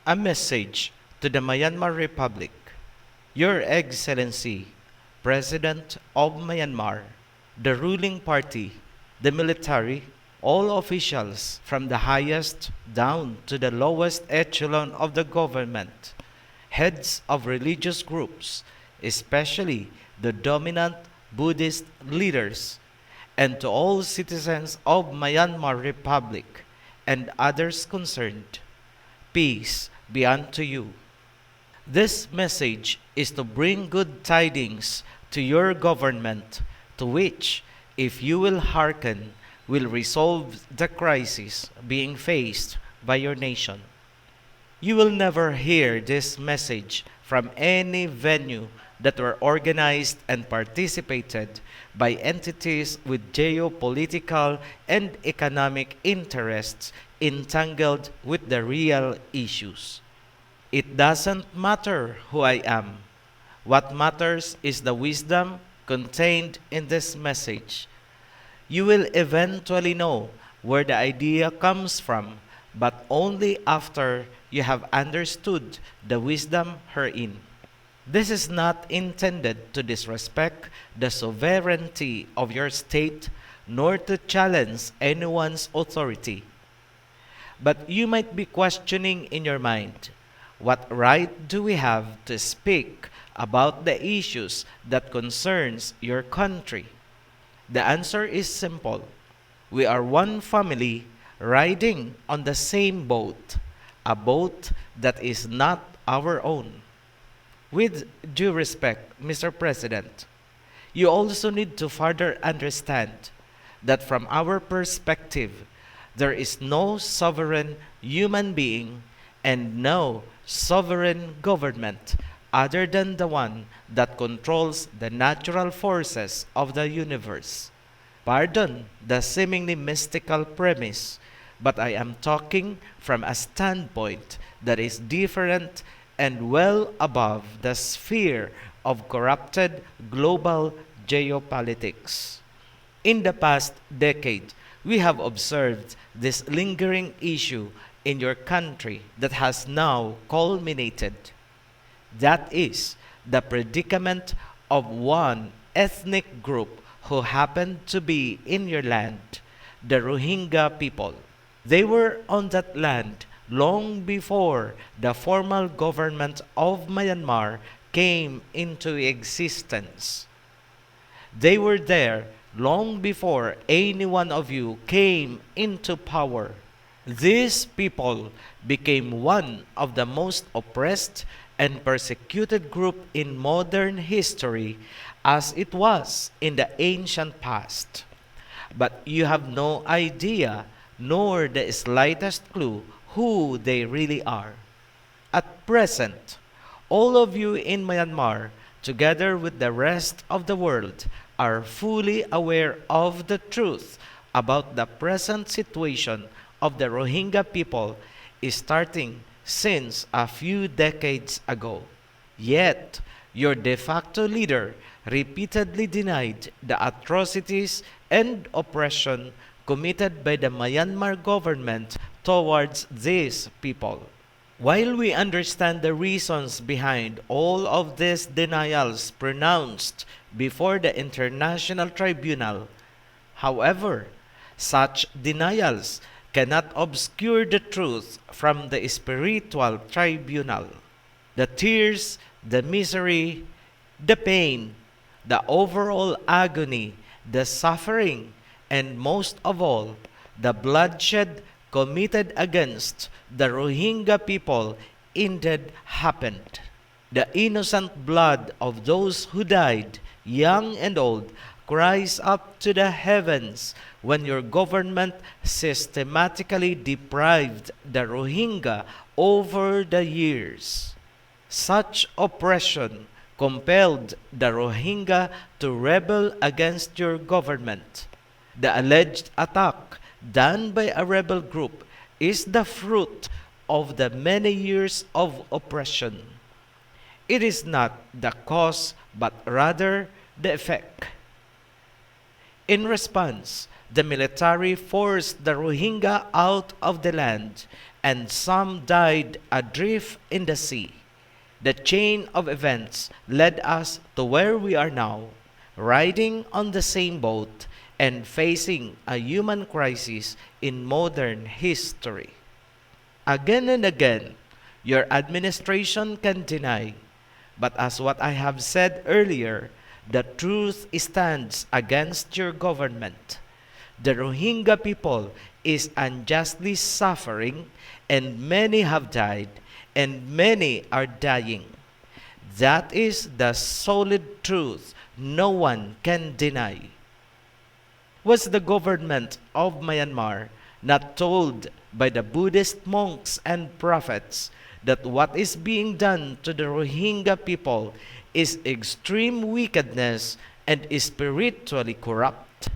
A message to the Myanmar Republic. Your Excellency, President of Myanmar, the ruling party, the military, all officials from the highest down to the lowest echelon of the government, heads of religious groups, especially the dominant Buddhist leaders, and to all citizens of Myanmar Republic and others concerned, peace be unto you. This message is to bring good tidings to your government, to which, if you will hearken, will resolve the crisis being faced by your nation. You will never hear this message from any venue that were organized and participated by entities with geopolitical and economic interests entangled with the real issues. It doesn't matter who I am. What matters is the wisdom contained in this message. You will eventually know where the idea comes from, but only after you have understood the wisdom herein. This is not intended to disrespect the sovereignty of your state, nor to challenge anyone's authority. But you might be questioning in your mind, what right do we have to speak about the issues that concerns your country? The answer is simple. We are one family riding on the same boat, a boat that is not our own. With due respect, Mr. President, you also need to further understand that from our perspective, there is no sovereign human being and no sovereign government other than the one that controls the natural forces of the universe. Pardon the seemingly mystical premise, but I am talking from a standpoint that is different and well above the sphere of corrupted global geopolitics. In the past decade, we have observed this lingering issue in your country that has now culminated. That is the predicament of one ethnic group who happened to be in your land, the Rohingya people. They were on that land long before the formal government of Myanmar came into existence. They were there long before any one of you came into power. These people became one of the most oppressed and persecuted group in modern history, as it was in the ancient past. But you have no idea, nor the slightest clue, who they really are. At present, all of you in Myanmar, together with the rest of the world, are fully aware of the truth about the present situation of the Rohingya people starting since a few decades ago. Yet, your de facto leader repeatedly denied the atrocities and oppression committed by the Myanmar government towards these people. While we understand the reasons behind all of these denials pronounced before the International Tribunal, however, such denials cannot obscure the truth from the spiritual tribunal. The tears, the misery, the pain, the overall agony, the suffering, and most of all, the bloodshed committed against the Rohingya people indeed happened. The innocent blood of those who died, young and old, cries up to the heavens when your government systematically deprived the Rohingya over the years. Such oppression compelled the Rohingya to rebel against your government. The alleged attack done by a rebel group is the fruit of the many years of oppression. It is not the cause, but rather the effect. In response, the military forced the Rohingya out of the land and some died adrift in the sea. The chain of events led us to where we are now, riding on the same boat and facing a human crisis in modern history. Again and again, your administration can deny, but as what I have said earlier, the truth stands against your government. The Rohingya people is unjustly suffering, and many have died, and many are dying. That is the solid truth no one can deny. Was the government of Myanmar not told by the Buddhist monks and prophets that what is being done to the Rohingya people is extreme wickedness and is spiritually corrupt?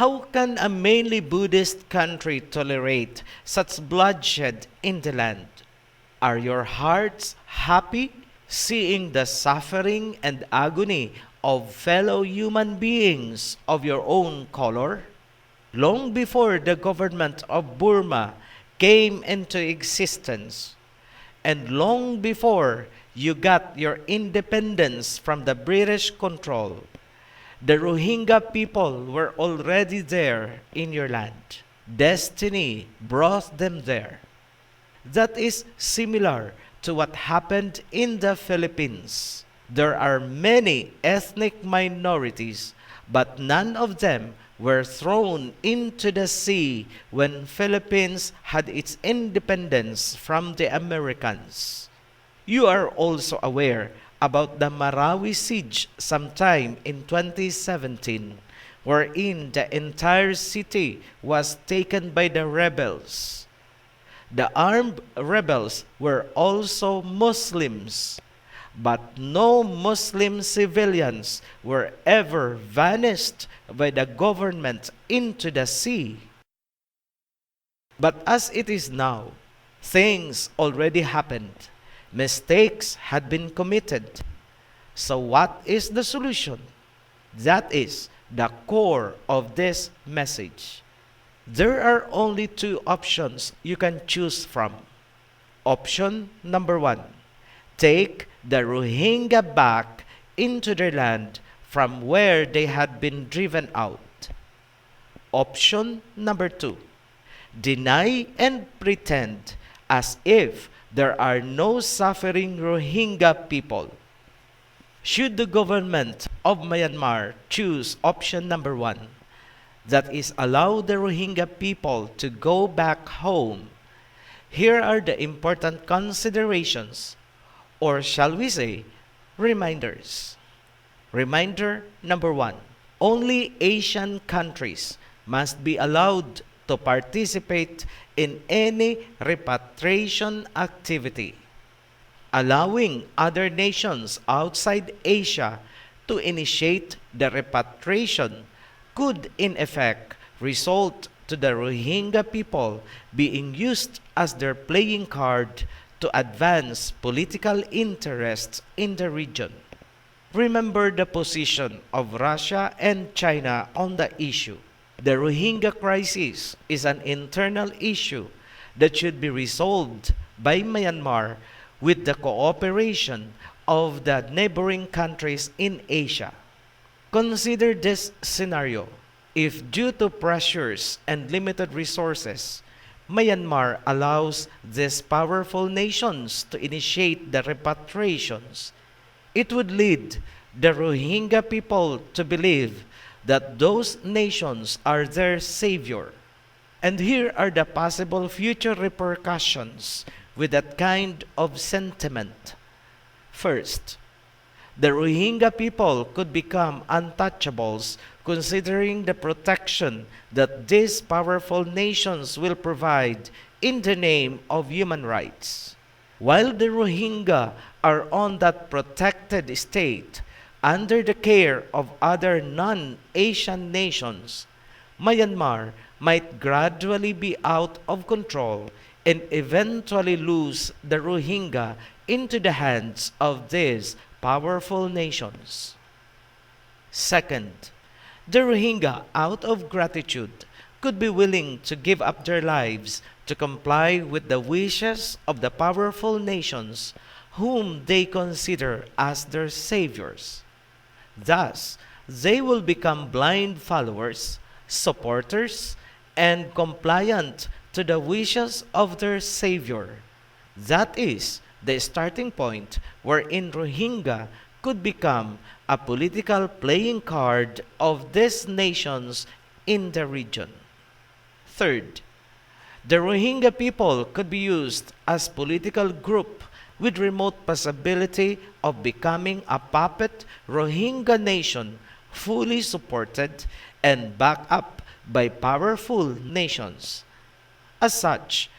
How can a mainly Buddhist country tolerate such bloodshed in the land? Are your hearts happy seeing the suffering and agony of fellow human beings of your own color? Long before the government of Burma came into existence, and long before you got your independence from the British control, the Rohingya people were already there in your land. Destiny brought them there. That is similar to what happened in the Philippines. There are many ethnic minorities, but none of them were thrown into the sea when Philippines had its independence from the Americans. You are also aware about the Marawi siege sometime in 2017, wherein the entire city was taken by the rebels. The armed rebels were also Muslims, but no Muslim civilians were ever vanished by the government into the sea. But as it is now, things already happened. Mistakes had been committed. So what is the solution? That is the core of this message. There are only two options you can choose from. Option number one: take the Rohingya back into their land from where they had been driven out. Option number two: deny and pretend as if there are no suffering Rohingya people. Should the government of Myanmar choose option number one, that is, allow the Rohingya people to go back home, here are the important considerations, or shall we say, reminders. Reminder number one: only Asian countries must be allowed to participate in any repatriation activity. Allowing other nations outside Asia to initiate the repatriation could in effect result to the Rohingya people being used as their playing card to advance political interests in the region. Remember the position of Russia and China on the issue. The Rohingya crisis is an internal issue that should be resolved by Myanmar with the cooperation of the neighboring countries in Asia. Consider this scenario. If due to pressures and limited resources, Myanmar allows these powerful nations to initiate the repatriations, it would lead the Rohingya people to believe that those nations are their savior. And here are the possible future repercussions with that kind of sentiment. First, the Rohingya people could become untouchables considering the protection that these powerful nations will provide in the name of human rights. While the Rohingya are on that protected state under the care of other non-Asian nations, Myanmar might gradually be out of control and eventually lose the Rohingya into the hands of these powerful nations. Second, the Rohingya, out of gratitude, could be willing to give up their lives to comply with the wishes of the powerful nations whom they consider as their saviors. Thus, they will become blind followers, supporters, and compliant to the wishes of their savior. That is the starting point wherein Rohingya could become a political playing card of these nations in the region. Third, the Rohingya people could be used as political group with remote possibility of becoming a puppet Rohingya nation fully supported and backed up by powerful nations. As such,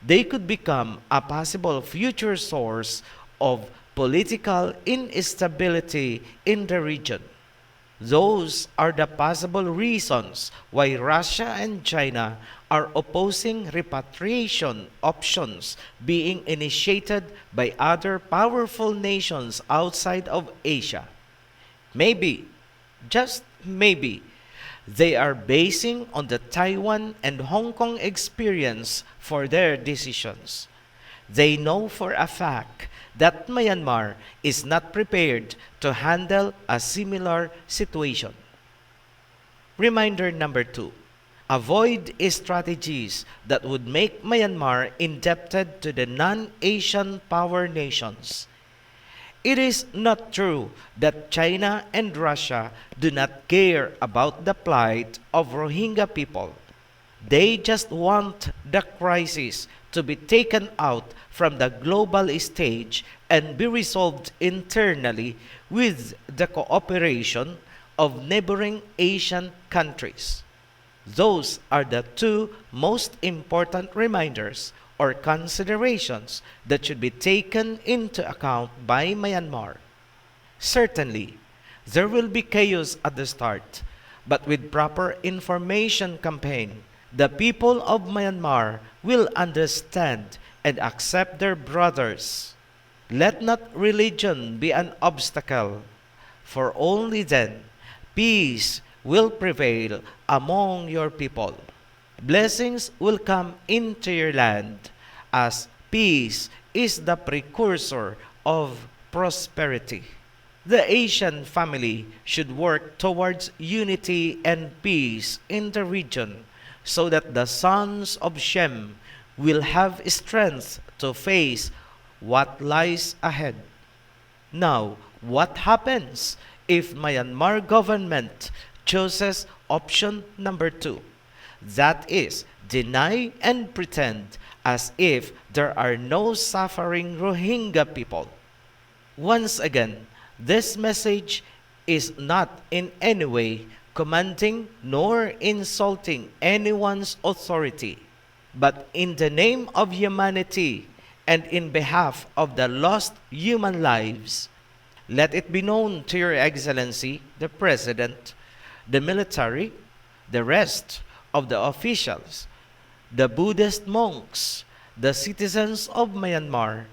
they could become a possible future source of political instability in the region. Those are the possible reasons why Russia and China are opposing repatriation options being initiated by other powerful nations outside of Asia. Maybe, just maybe, they are basing on the Taiwan and Hong Kong experience for their decisions. They know for a fact that Myanmar is not prepared to handle a similar situation. Reminder number 2. Avoid strategies that would make Myanmar indebted to the non-Asian power nations. It is not true that China and Russia do not care about the plight of Rohingya people. They just want the crisis to be taken out from the global stage and be resolved internally with the cooperation of neighboring Asian countries. Those are the two most important reminders or considerations that should be taken into account by Myanmar. Certainly, there will be chaos at the start, but with proper information campaign, the people of Myanmar will understand and accept their brothers. Let not religion be an obstacle, for only then peace will prevail among your people. Blessings will come into your land, as peace is the precursor of prosperity. The Asian family should work towards unity and peace in the region so that the sons of Shem will have strength to face what lies ahead. Now, what happens if Myanmar government chooses option number 2? That is, deny and pretend as if there are no suffering Rohingya people. Once again, this message is not in any way commanding nor insulting anyone's authority, but in the name of humanity and in behalf of the lost human lives, let it be known to Your Excellency, the President, the military, the rest of the officials, the Buddhist monks, the citizens of Myanmar,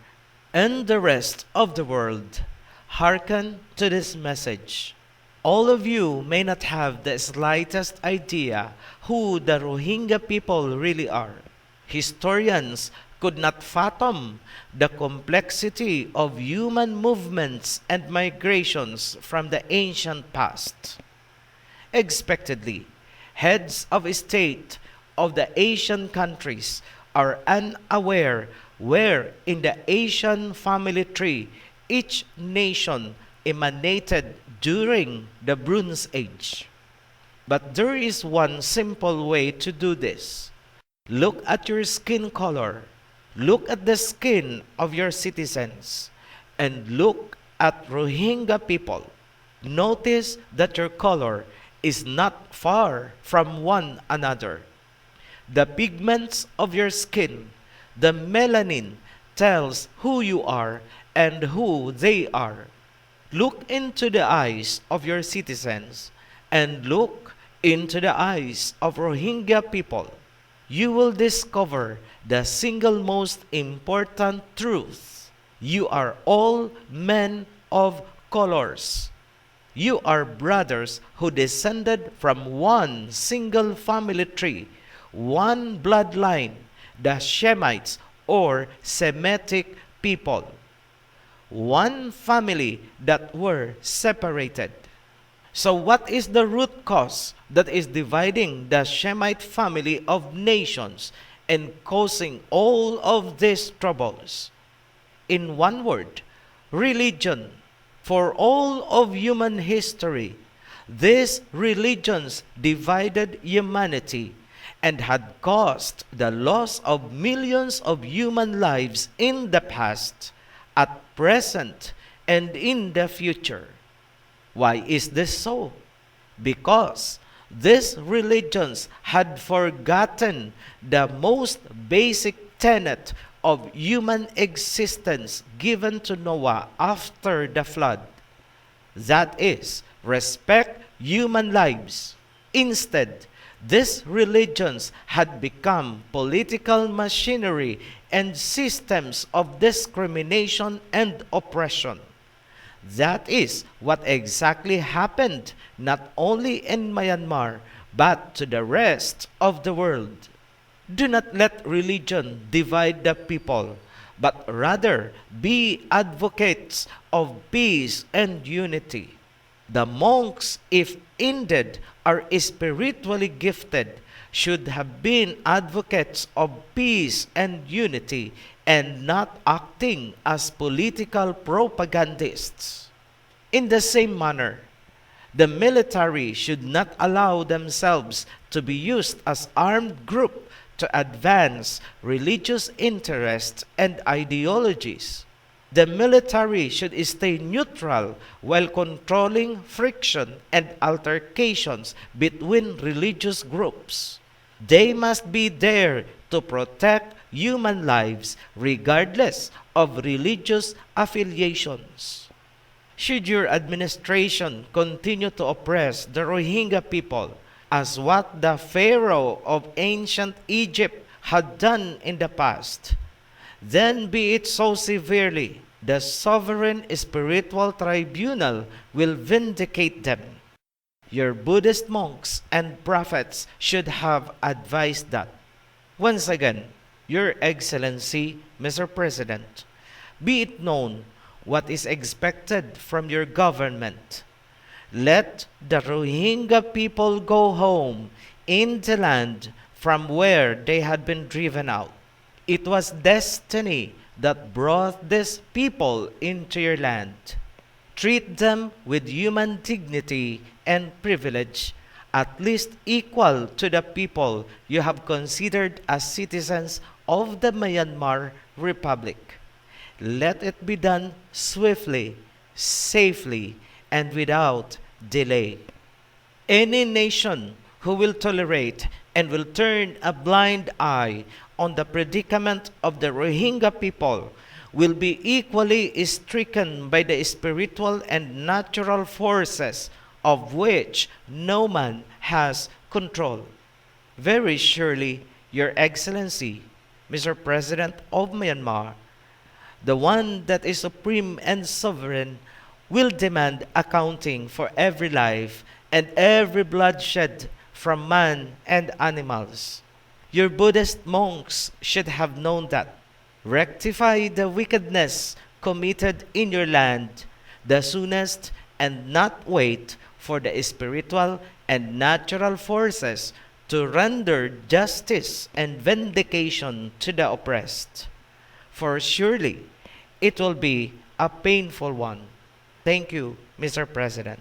and the rest of the world, hearken to this message. All of you may not have the slightest idea who the Rohingya people really are. Historians could not fathom the complexity of human movements and migrations from the ancient past. Expectedly, heads of state of the Asian countries are unaware where in the Asian family tree each nation emanated during the Bronze Age. But there is one simple way to do this. Look at your skin color. Look at the skin of your citizens. And look at Rohingya people. Notice that your color is not far from one another. The pigments of your skin, the melanin, tells who you are and who they are. Look into the eyes of your citizens and look into the eyes of Rohingya people. You will discover the single most important truth. You are all men of colors. You are brothers who descended from one single family tree, one bloodline, the Shemites or Semitic people. One family that were separated. So what is the root cause that is dividing the Shemite family of nations and causing all of these troubles? In one word, religion. For all of human history, these religions divided humanity and had caused the loss of millions of human lives in the past, at present, and in the future. Why is this so? Because these religions had forgotten the most basic tenet of human existence given to Noah after the flood. That is, respect human lives. Instead, these religions had become political machinery and systems of discrimination and oppression. That is what exactly happened not only in Myanmar, but to the rest of the world. Do not let religion divide the people, but rather be advocates of peace and unity. The monks, if indeed are spiritually gifted, should have been advocates of peace and unity and not acting as political propagandists. In the same manner, the military should not allow themselves to be used as armed group to advance religious interests and ideologies. The military should stay neutral while controlling friction and altercations between religious groups. They must be there to protect human lives regardless of religious affiliations. Should your administration continue to oppress the Rohingya people, as what the Pharaoh of ancient Egypt had done in the past, then be it so severely, the sovereign spiritual tribunal will vindicate them. Your Buddhist monks and prophets should have advised that. Once again, Your Excellency, Mr. President, be it known what is expected from your government. Let the Rohingya people go home in the land from where they had been driven out. It was destiny that brought these people into your land. Treat them with human dignity and privilege, at least equal to the people you have considered as citizens of the Myanmar Republic. Let it be done swiftly, safely, and without delay. Any nation who will tolerate and will turn a blind eye on the predicament of the Rohingya people will be equally stricken by the spiritual and natural forces of which no man has control. Very surely, Your Excellency, Mr. President of Myanmar, the one that is supreme and sovereign, will demand accounting for every life and every bloodshed from man and animals. Your Buddhist monks should have known that. Rectify the wickedness committed in your land the soonest and not wait for the spiritual and natural forces to render justice and vindication to the oppressed. For surely it will be a painful one. Thank you, Mr. President.